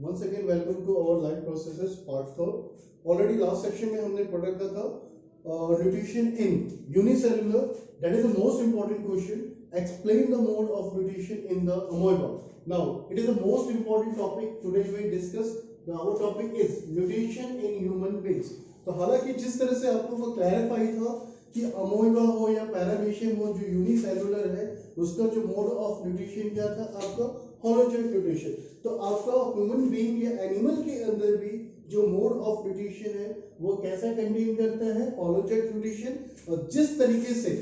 once again welcome to our life processes part 4. Already last section में हमने पढ़ रखा था nutrition in unicellular. That is the most important question. Explain the mode of nutrition in the amoeba. Now it is the most important topic today we discuss. Our topic is nutrition in human beings. तो हालांकि जिस तरह से आप लोगों को clarify था कि अमोइबा हो या पैरामीशियम हो जो यूनिसेलुलर है उसका जो मोड ऑफ न्यूट्रिशन क्या था आपका होलोजेनिक न्यूट्रिशन, तो आपका ह्यूमन बीइंग या एनिमल के अंदर भी जो मोड ऑफ न्यूट्रिशन है वो कैसा कंटेन करता है होलोजेनिक न्यूट्रिशन। और जिस तरीके से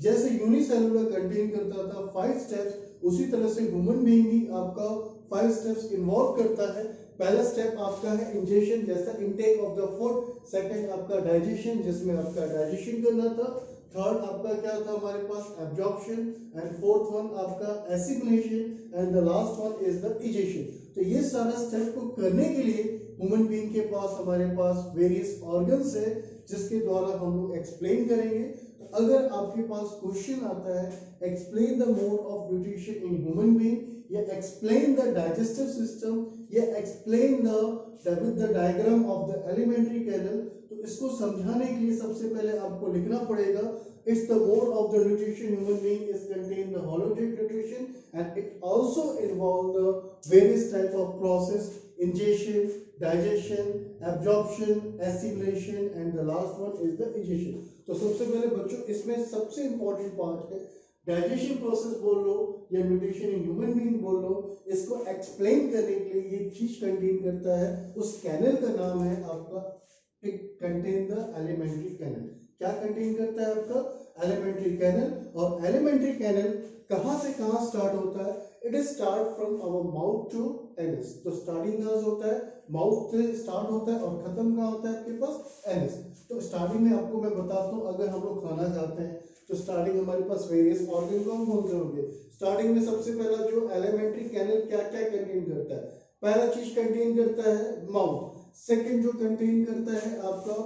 जैसे यूनिसेलुलर कंटेन करता था 5 स्टेप्स, उसी तरह से ह्यूमन बीइंग भी आपका 5 स्टेप्स इन्वॉल्व करता है। पहला स्टेप आपका है इंजेक्शन जैसा intake of the food, second आपका डाइजेशन जिसमें आपका डाइजेशन करना था, थर्ड आपका क्या था हमारे पास एब्जॉर्प्शन, एंड फोर्थ वन आपका assimilation, and the last one is the egestion. तो ये सारा स्टेप को करने के लिए ह्यूमन बीइंग के पास हमारे पास वेरियस ऑर्गन्स है जिसके द्वारा हम लोग एक्सप्लेन करेंगे। तो अगर आपके पास क्वेश्चन आता है explain the mode of nutrition in human being या एक्सप्लेन द डाइजेस्टिव सिस्टम या explain with the diagram of the alimentary canal, तो इसको समझाने के लिए सबसे पहले आपको लिखना पड़ेगा it's the mode of the nutrition human being is content the hologenic nutrition and it also involve the various type of process ingestion, digestion, absorption, assimilation and the last one is the egestion। तो सबसे पहले बच्चों इसमें सबसे important part है digestion process बोल लो या nutrition in human being बोल लो, इसको एक्सप्लेन करने के लिए ये चीज कंटेन करता है, उस कैनल का नाम है आपका it contain the alimentary canal. क्या कंटेन करता है आपका एलिमेंट्री कैनल। और एलिमेंट्री कैनल कहां से कहां स्टार्ट होता है, it is start from our mouth to anus. तो स्टार्टिंग कहां से होता है, माउथ से स्टार्ट होता है और खत्म कहां होता है आपके पास एनस। तो स्टार्टिंग में आपको मैं बताता हूं अगर हम लोग खाना खाते हैं तो स्टार्टिंग हमारे पास वेरियस ऑर्गन कौन से होंगे। स्टार्टिंग में सबसे पहला जो एलिमेंट्री कैनल क्या क्या कंटेन करता है, पहला चीज कंटेन करता है माउथ, सेकंड जो कंटेन करता है आपका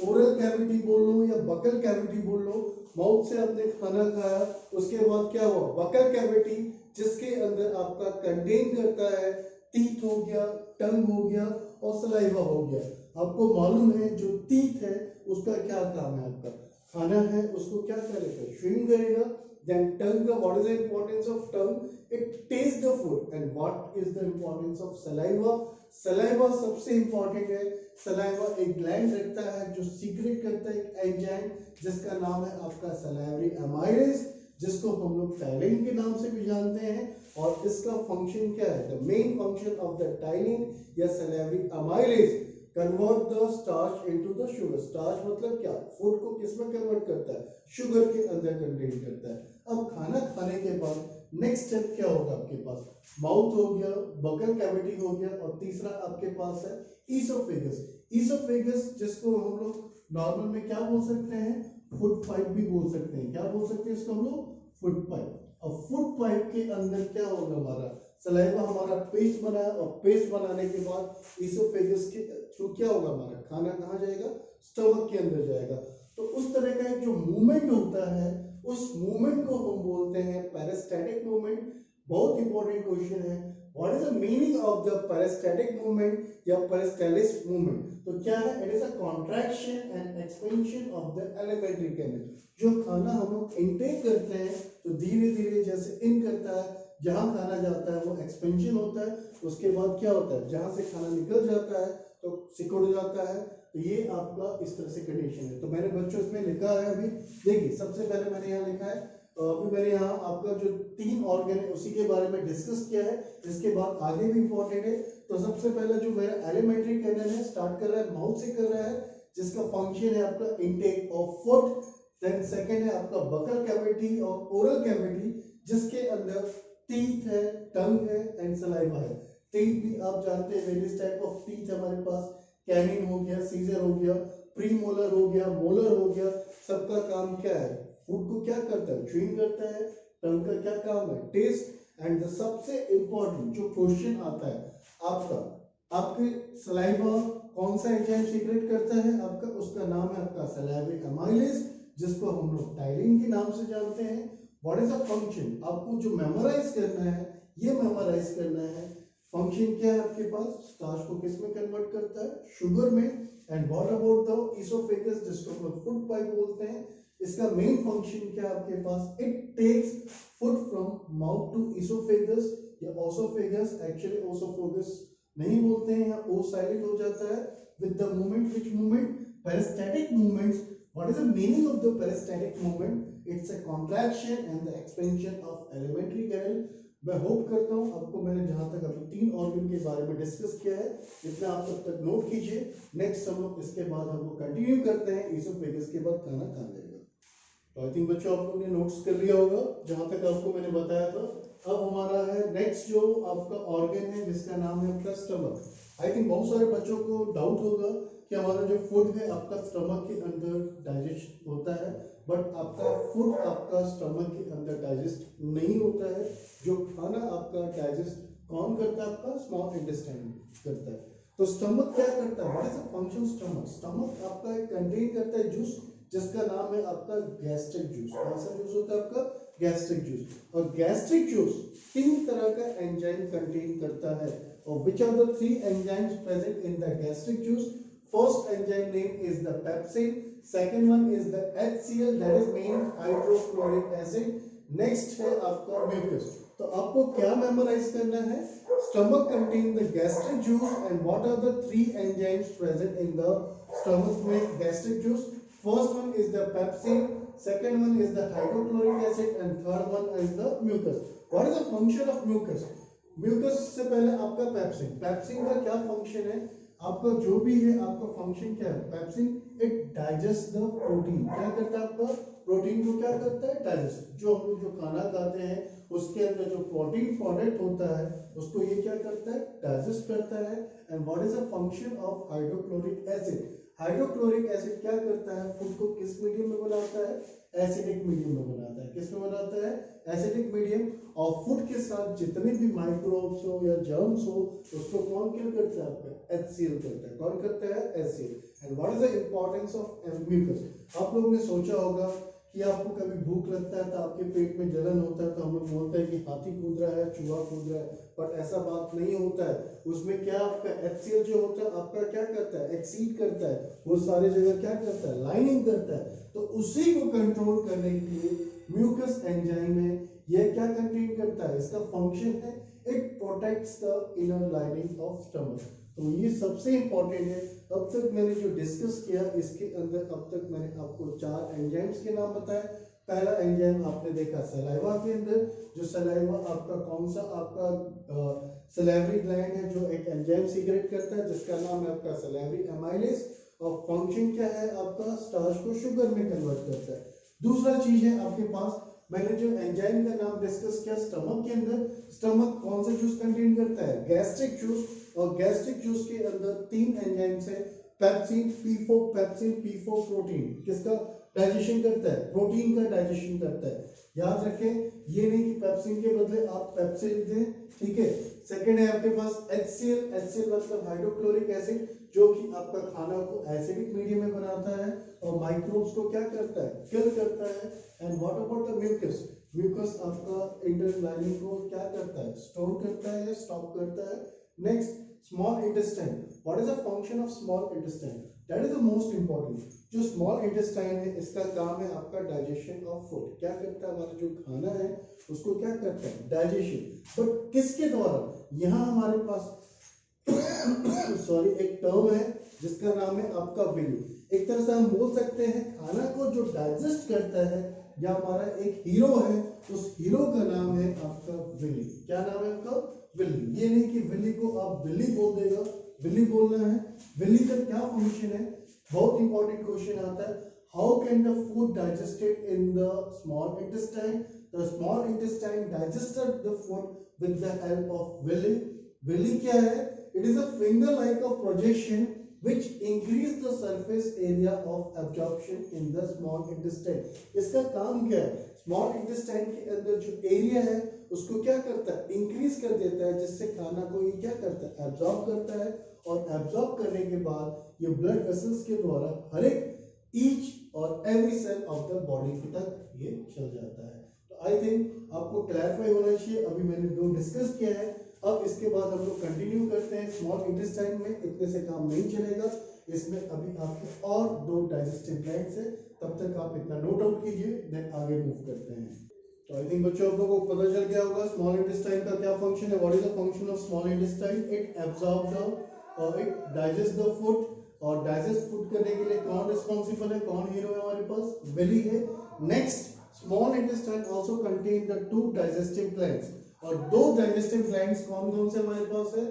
ओरल कैविटी बोल लो या बकल कैविटी बोल लो। माउथ से आपने खाना खाया उसके बाद क्या हुआ बकल कैविटी जिसके अंदर आपका कंटेन करता है टीथ हो गया, टंग हो गया और सलाइवा हो गया। आपको मालूम है जो टीथ है उसका क्या काम है, आपका खाना है उसको क्या करेगा च्यूइंग करेगा। देन टंग का what is the importance of tongue, it taste the food. And what is the importance of saliva, saliva सबसे इंपॉर्टेंट है। सलाइवा एक ग्लैंड रखता है जो सीक्रेट करता है एक एंजाइम जिसका नाम है आपका सलाइवरी एमाइलेज, जिसको हम लोग टाइलिन के नाम से भी जानते हैं। और इसका फंक्शन क्या है, the main function of the ptyalin या salivary amylase convert the starch into the sugar. Starch मतलब क्या, फूड को किसमें कन्वर्ट करता है, शुगर के अंदर कंटेन करता है। अब खाना खाने के बाद नेक्स्ट स्टेप क्या होगा आपके पास, माउथ हो गया, बकल कैविटी हो गया और तीसरा आपके पास है ईसोफेगस। ईसोफेगस जिसको हम लोग नॉर्मल में क्या बोल सकते हैं, फूड पाइप भी बोल सकते हैं। क्या बोल सकते हैं इसको हम लोग, फूड पाइप। और फूड पाइप के अंदर क्या होगा, हमारा सलाइवा हमारा पेस्ट बनाया और पेस्ट बनाने के बाद ईसोफेगस के थ्रू क्या होगा, हमारा खाना कहाँ जाएगा, स्टमक के अंदर जाएगा। तो उस तरह का एक जो मूवमेंट होता है उस मूवमेंट को हम बोलते हैं पेरिस्टैटिक मूवमेंट। बहुत इंपॉर्टेंट क्वेश्चन है, what is the meaning of the peristaltic movement या पेरिस्टालिस मूवमेंट। तो क्या है, it is a contraction and expansion of the alimentary canal. जो खाना हम लोग इनटेक करते हैं तो धीरे धीरे जैसे इन करता है, जहां खाना जाता है वो एक्सपेंशन होता है, उसके बाद क्या होता है जहां से खाना निकल जाता है तो सिकुड़ जाता है। तो ये आपका इस तरह से कंडीशन है। तो मैंने बच्चों इसमें लिखा है, अभी देखिए सबसे पहले मैंने यहाँ लिखा है, अभी मैंने यहाँ आपका जो 3 ऑर्गन है उसी के बारे में डिस्कस किया है, इसके बाद आगे भी इंपॉर्टेंट है। तो सबसे पहले जो मेरा एलिमेंट्री कैनल है स्टार्ट कर रहा है माउथ से कर रहा है जिसका फंक्शन है आपका intake of food. Then second है आपका बकल कैविटी और ओरल कैविटी जिसके अंदर टीथ है, टंग है एंड सलाइवा है। टीथ भी आप जानते हैं वेरियस टाइप ऑफ टीथ हमारे पास, कैनिन हो गया, सीजर हो गया, प्रीमोलर हो गया, मोलर हो गया। सबका काम क्या है, फूड को क्या करता है च्यूइंग करता है। टंग का क्या काम है, टेस्ट। एंड सबसे इंपॉर्टेंट जो क्वेश्चन आता है आपका, आपके सलाइवा कौन सा एंजाइम सीक्रेट करता है आपका, उसका नाम है आपका सलाइवरी एमाइलेज जिसको हम लोग टाइलिन के नाम से जानते हैं। व्हाट इज द फंक्शन, आपको जो मेमोराइज करना है ये मेमोराइज करना है फंक्शन क्या है आपके पास, स्टार्च को किस में कन्वर्ट करता है, शुगर में। And what about the oesophagus जिसको हम लोग फूड पाइप बोलते हैं, इसका मेन फंक्शन क्या है आपके पास, it takes food from mouth to esophagus या ओसोफेगस, एक्चुअली ओसोफेगस नहीं बोलते हैं, यहाँ ओ साइलेंट हो जाता है, with the movement, which movement, peristaltic movements. What is the meaning of the peristaltic movement? It's a contraction and the expansion of alimentary canal. मैं hope करता हूँ आपको मैंने जहां तक अभी 3 ऑर्गन के बारे में डिस्कस किया है इतना आप तब तक नोट कीजिए। नेक्स्ट हम लोग इसके बाद हम लोग कंटिन्यू करते हैं, इसोफेगस के बाद खाना कहाँ जाएगा। तो आई थिंक बच्चों आप लोगों ने नोट्स कर लिया होगा जहां तक आपको मैंने बताया था। अब हमारा है नेक्स्ट जो आपका ऑर्गन है जिसका नाम है आपका स्टमक। आई थिंक बहुत सारे बच्चों को डाउट होगा कि हमारा जो फूड है आपका स्टमक के अंदर डाइजेस्ट होता है, बट आपका फूड आपका स्टमक के अंदर डाइजेस्ट नहीं होता है। जो खाना आपका डाइजेस्ट कौन करता है, आपका स्मॉल इंटेस्टाइन करता है। तो स्टमक क्या करता है, what is the function stomach, stomach आपका कंटेन करता है जूस जिसका नाम है आपका गैस्ट्रिक जूस। कौन सा जूस होता है आपका, गैस्ट्रिक जूस। और गैस्ट्रिक जूस 3 तरह का एंजाइम कंटेन करता है। और which are the 3 enzymes present in the gastric juice? First enzyme name is the pepsin, second one is the HCl that is main hydrochloric acid, next है आपका mucus। तो आपको क्या मेमोराइज करना है, stomach contain the gastric juice and what are the 3 enzymes present in the stomach में gastric juice? First one is the pepsin, second one is the hydrochloric acid and third one is the mucus. What is the function of mucus? Mucus से पहले आपका pepsin, pepsin का क्या function है, आपका जो भी है आपका फंक्शन क्या है, pepsin it digest the protein. क्या करता है आपका, प्रोटीन को क्या करता है, डाइजेस्ट। जो हम लोग जो खाना खाते हैं उसके अंदर जो प्रोटीन प्रोडक्ट होता है उसको ये क्या करता है, डाइजेस्ट करता है। And what is the function of hydrochloric acid, hydrochloric acid क्या करता है, फूड को किस मीडियम में बनाता है, एसिडिक मीडियम में बनाता है। किस में बनाता है, एसिडिक मीडियम। और फूड के साथ जितने भी माइक्रोब्स हो या जर्म्स हो उसको कौन किल करता है, आपका HCl करता है। कौन करता है, HCl। And what is the importance of mucus. आप लोगों ने सोचा होगा कि आपको कभी भूख लगता है तो आपके पेट में जलन होता है तो हम लोग बोलते हैं कि हाथी कूद रहा है, चूहा कूद रहा है, बट ऐसा बात नहीं होता है। उसमें क्या आपका HCl जो होता है आपका क्या करता है, एक्सीड करता है, वो सारी जगह क्या करता है, लाइनिंग करता है। तो उसी को कंट्रोल करने के लिए म्यूकस एंजाइम है, ये क्या कंटेन करता है, इसका फंक्शन है it protects the inner lining of stomach. तो ये सबसे इंपॉर्टेंट है। अब तक मैंने जो डिस्कस किया इसके अंदर अब तक मैंने आपको 4 एंजाइम्स के नाम बताए। पहला एंजाइम आपने देखा सलाइवा के अंदर, जो सलाइवा आपका कौन सा आपका सलाइवरी ग्लैंड है जो एक एंजाइम सीक्रेट करता है जिसका नाम है आपका सलाइवरी एमाइलेज। और फंक्शन क्या है आपका, स्टार्च को शुगर में कन्वर्ट करता है। दूसरा चीज है आपके पास, मैंने जो एंजाइम का नाम डिस्कस किया स्टमक के अंदर, स्टमक कौन सा जूस कंटेन करता है, गैस्ट्रिक जूस। और गैस्ट्रिक जूस के अंदर 3 एंजाइम्स है, पेप्सिन, P4 प्रोटीन किसका डाइजेशन करता है, प्रोटीन का डाइजेशन करता है। याद रखें ये नहीं कि पेप्सिन के बदले आप पेप्सिन दें, ठीक है। सेकंड है आपके पास HCl मतलब हाइड्रोक्लोरिक एसिड जो कि आपका खाना को एसिडिक मीडियम में बनाता है और माइक्रोब्स को क्या करता है, किल करता है। And what about the mucus, mucus आपका इंटर लाइनिंग को क्या करता है, स्टोर करता है, स्टॉप करता है। Next small intestine, what is the function of small intestine, that is the most important. जो स्मॉल इंटेस्टाइन है इसका काम है आपका डाइजेशन ऑफ फूड। क्या करता है, हमारा जो खाना है उसको क्या करता है, डाइजेशन। बट किसके द्वारा, यहाँ हमारे पास सॉरी एक टर्म है जिसका नाम है आपका विली। एक तरह से हम बोल सकते हैं खाना को जो डाइजेस्ट करता है या हमारा एक हीरो है, उस हीरो का नाम है आपका विली। क्या नाम है आपका, विली। ये नहीं कि विली को आप बिल्ली बोल देगा, विली बोलना है। विली का क्या फंक्शन है, बहुत इंपॉर्टेंट क्वेश्चन आता है, how can the food digested in the small intestine, the small intestine digested the food with the help of villi. Villi क्या है, it is a finger like a projection which increase the surface area of absorption in the small intestine। इसका काम क्या है, small intestine के अंदर जो area है उसको क्या करता है, इंक्रीज कर देता है, जिससे खाना को ये क्या करता है, एब्जॉर्ब करता है। और एब्जॉर्ब करने के बाद ये ब्लड वेसल्स के द्वारा हर एक ईच और every cell of the body तक ये चल जाता है। तो आई थिंक आपको क्लैरिफाई होना चाहिए। अभी मैंने 2 डिस्कस किया है, अब इसके बाद हम लोग कंटिन्यू करते हैं स्मॉल इंटेस्टाइन में, इतने से काम नहीं चलेगा, इसमें अभी आपके और 2 डाइजेस्टिव ग्लैंड्स है, तब तक आप इतना नोट आउट कीजिए, देन आगे मूव करते हैं। तो आई थिंक बच्चों आप लोगों को पता चल गया होगा स्मॉल इंटेस्टाइन का क्या फंक्शन है। What is the function of small intestine? It absorb the it digest the food, और डाइजेस्ट फूड करने के लिए कौन रिस्पांसिबल है, कौन हीरो है हमारे पास? बेली है। Next, small intestine also contain the 2 digestive glands, और 2 डाइजेस्टिव ग्लैंड्स कौन कौन से हमारे पास है?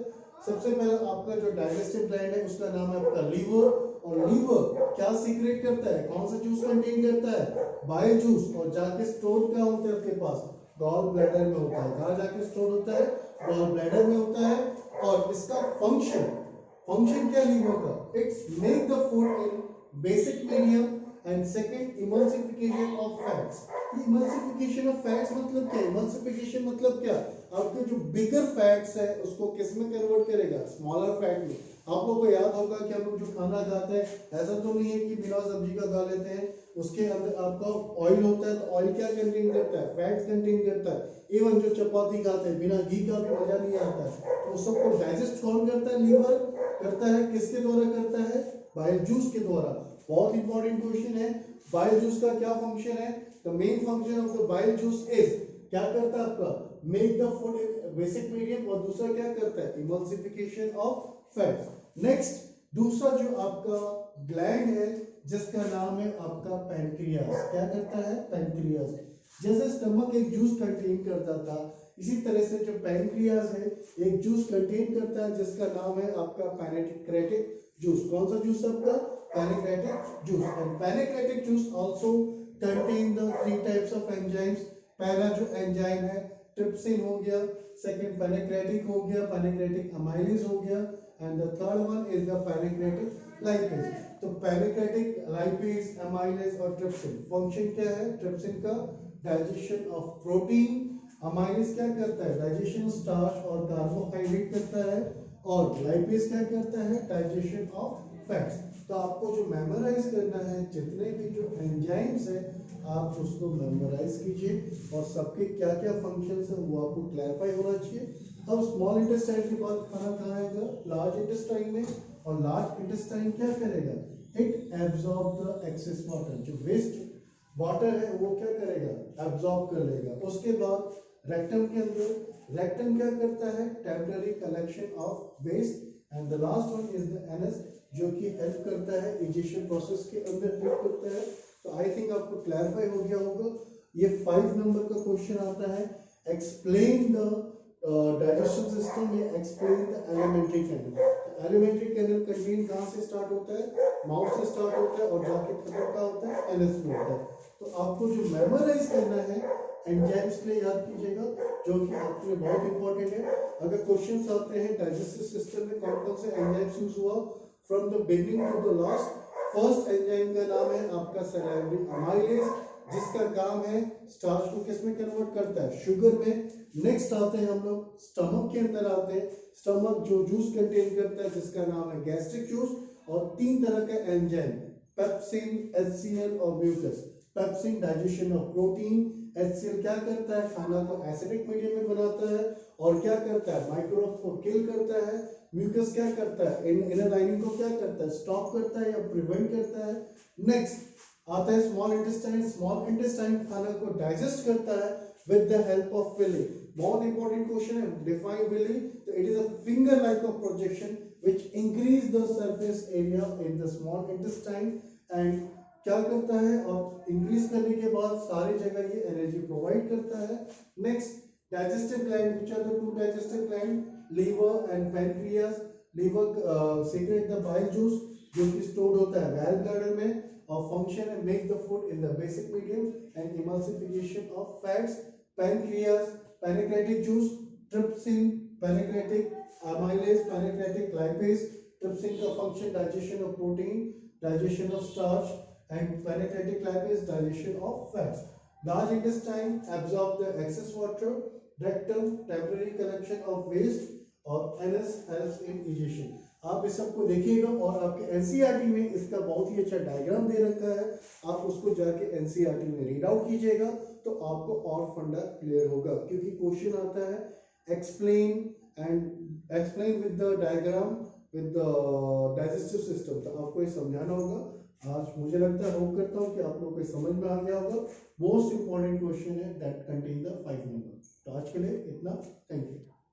सबसे पहला आपका जो डाइजेस्टिव ग्लैंड है उसका नाम है आपका लीवर, और लीवर क्या सीक्रेट करता है, कौन सा जूस कंटेन करता है? बाइल जूस, और जाके स्टोर क्या होता है आपके पास? गॉल ब्लैडर में होता है। कहाँ जाके स्टोर होता है? गॉल ब्लैडर में होता है। और इसका फंक्शन क्या लीवर का? It's make the food in basic medium, and second emulsification of fats. Emulsification of fats मतलब क्या? इमल्सिफिकेशन मतलब क्या? आपके जो बिगर फैट्स है उसको किस में कन्वर्ट करेगा? स्मॉलर फैट में। आप लोगों को याद होगा कि हम लोग जो खाना खाते हैं, ऐसा तो नहीं है कि बिना सब्जी का खा लेते हैं, उसके अंदर आपका ऑयल होता है, तो ऑयल क्या कंटेन करता है? फैट्स कंटेन करता है। इवन जो चपाती खाते हैं बिना घी का भी मजा नहीं आता है, तो उस सबको डाइजेस्ट कौन करता है? लीवर करता है। किसके द्वारा करता है? बाइल जूस के द्वारा। बहुत इंपॉर्टेंट क्वेश्चन है, बाइल जूस का क्या फंक्शन है? The main function of the bile juice is, क्या करता है आपका? Make the food basic medium, और दूसरा क्या करता है? Emulsification of fats. नेक्स्ट, दूसरा जो आपका ग्लैंड है जिसका नाम है आपका पैनक्रियास, क्या करता है? पैनक्रियास। जैसे स्टमक एक जूस कंटेन करता था, इसी तरह से जो पैनक्रियास है एक जूस कंटेन करता है जिसका नाम है आपका पैनक्रेटिक जूस। कौन सा जूस आपका? Pancreatic juice. And pancreatic juice also contain the 3 types of enzymes. पहला जो एंजाइम है ट्रिप्सिन हो गया, सेकंड पैनक्रेटिक हो गया, पैनक्रेटिक अमाइलेज हो गया, and the third one is the pancreatic lipase. तो पैनक्रेटिक, लाइपेज, अमाइलेज और ट्रिप्सिन फंक्शन क्या है? ट्रिप्सिन का डाइजेशन ऑफ प्रोटीन, अमाइलेज क्या करता है? डाइजेशन स्टार्च और कार्बोहाइड्रेट करता है, और लाइपेज क्या करता है? Digestion of fats. तो आपको जो मेमोराइज करना है, जितने भी जो एंजाइम्स है आप उसको मेमोराइज कीजिए, और सबके क्या क्या फंक्शंस है वो आपको क्लैरिफाई होना चाहिए। अब स्मॉल इंटेस्टाइन के बाद खाना कहाँ आएगा? लार्ज इंटेस्टाइन में। और लार्ज इंटेस्टाइन क्या करेगा? It absorb the excess water, जो वेस्ट वाटर है वो क्या करेगा? एब्सॉर्ब कर लेगा। उसके बाद रेक्टम के अंदर, रेक्टम क्या करता है? Temporary collection of waste. And the last one is the anus, जो कि हेल्प करता है इजेशन प्रोसेस के अंदर हेल्प करता है। तो आई थिंक आपको क्लैरिफाई हो गया होगा। ये 5 नंबर का क्वेश्चन आता है, एक्सप्लेन द डाइजेशन सिस्टम या explain the alimentary canal. Alimentary canal contain कहाँ से स्टार्ट होता है? माउथ से स्टार्ट होता है और जाके खत्म कहाँ होता है? एनस में होता है। तो आपको जो मेमोराइज करना है एंजाइम्स के लिए याद कीजिएगा, जो कि आपके लिए बहुत इंपॉर्टेंट है। अगर क्वेश्चंस आते हैं डाइजेस्टिव सिस्टम में कौन कौन से एंजाइम्स यूज हुआ from the beginning to the last, first enzyme का नाम है आपका सैलाइवरी अमाइलेज, जिसका काम है स्टार्च को किस में कन्वर्ट करता है? शुगर में। नेक्स्ट आते हैं हम लोग स्टमक के अंदर आते हैं, स्टमक जो जूस कंटेन करता है जिसका नाम है गैस्ट्रिक जूस, और 3 तरह का एंजाइम, पेप्सिन, HCl और mucus. Pepsin digestion of protein, HCl क्या करता है? खाना को एसिडिक मीडियम में बनाता है, और क्या करता है? माइक्रोब्स को किल करता है। म्यूकस क्या करता है? इनर लाइनिंग को क्या करता है? स्टॉप करता है या प्रिवेंट करता है। नेक्स्ट आता है स्मॉल इंटेस्टाइन। स्मॉल इंटेस्टाइन खाना को डाइजेस्ट करता है with the help of villi. बहुत इंपॉर्टेंट क्वेश्चन है, डिफाइन विली। तो it is a finger like of projection which increase the surface area in the small intestine, and क्या करता है? और इंक्रीज करने के बाद सारी जगह ये एनर्जी प्रोवाइड करता है। Next, digestive gland, which are the 2 digestive gland? Liver and pancreas. Liver secrete the bile juice, जो कि स्टोर्ड होता है गैल ब्लैडर में, और फंक्शन है make the food in the basic medium and emulsification of fats. Pancreas, pancreatic juice, trypsin, pancreatic amylase, pancreatic lipase. Trypsin का function digestion of protein, digestion of starch, and pancreatic lipase digestion of fats. Large intestine absorb the excess water, rectum temporary collection of waste, और anus helps in digestion। आप इस सबको देखिएगा, और आपके NCERT में इसका बहुत ही अच्छा डायग्राम दे रखा है, आप उसको जाके एनसीईआरटी में रीड आउट कीजिएगा तो आपको और फंडा क्लियर होगा। क्योंकि क्वेश्चन आता है explain and explain with the diagram with the digestive system. तो आपको ये समझाना होगा। आज मुझे लगता है, होप करता हूँ कि आप लोगों को समझ में आ गया होगा। मोस्ट इंपॉर्टेंट क्वेश्चन है दैट कंटेन द 5 नंबर। तो आज के लिए इतना, थैंक यू।